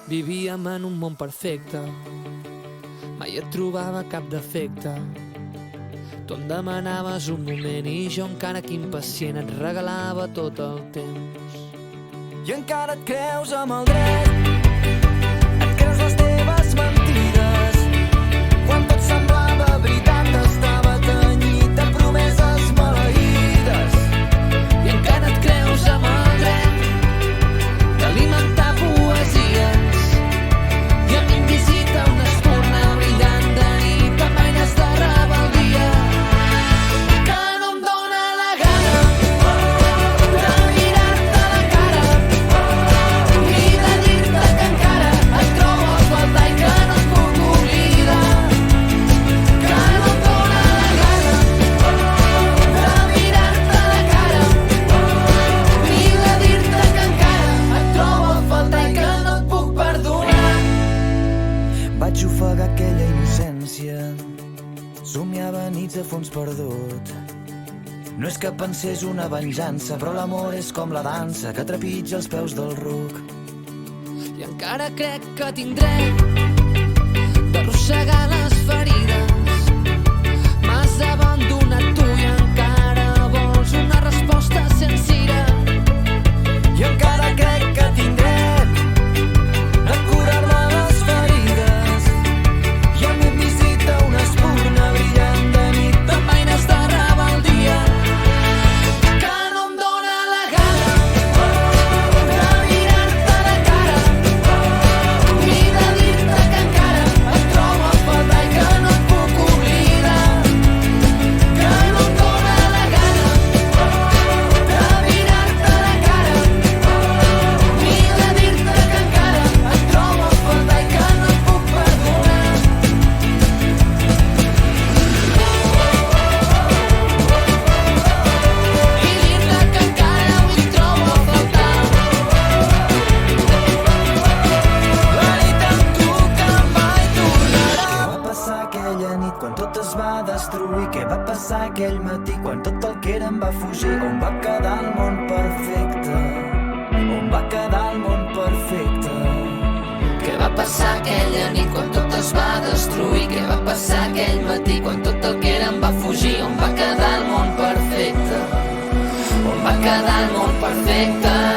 Vivíem en un món perfecte, mai et trobava cap defecte. Tu em demanaves un moment i jo encara que impacient et regalava tot el temps. I encara et creus amb el dret, et creus les teves mentides, quan tot semblava veritat estava tenyit de promeses maleïdes. I encara et creus amb el dret d'alimentar poesies i a mi em visita una espurna brillant de nit amb aires de rebel·lia que no em dóna la gana de mirar-te a la cara i de dir-te que encara et trobo a faltar i que no et puc oblidar, que no em dóna la gana de mirar-te a la cara i de dir-te que encara et trobo a faltar i que no et puc perdonar. Vaig ofegar aquella innocència, somiava nits a fons perdut. No és que pensés una venjança, però l'amor és com la dansa que trepitja els peus del ruc. I encara crec que tinc dret d'arrossegar les ferides. M'has abandonat tu i encara vols una resposta senzilla. I encara crec que tinc dret a curar-me les ferides i a mi em visita una espurna brillant de nit Amb aires de rebel·lia que no em dóna la gana de mirar-te a la cara i de dir-te que encara et trobo a faltar i que no et puc oblidar, que no em dóna la gana de mirar-te a la cara i de dir-te que encara et trobo a faltar i que no et puc perdonar. I dir-te que encara avui et trobo a faltar. la nit amb tu que mai tornarà. Què va passar aquella nit quan tot es va destruir? Què va passar aquell matí quan tot el que era em va fugir? On va quedar el món perfecte? On va quedar el món perfecte? Què va passar aquella nit quan tot es va destruir? Què va passar aquell matí quan tot el que era em va fugir? On va quedar el món perfecte? On va quedar el món perfecte?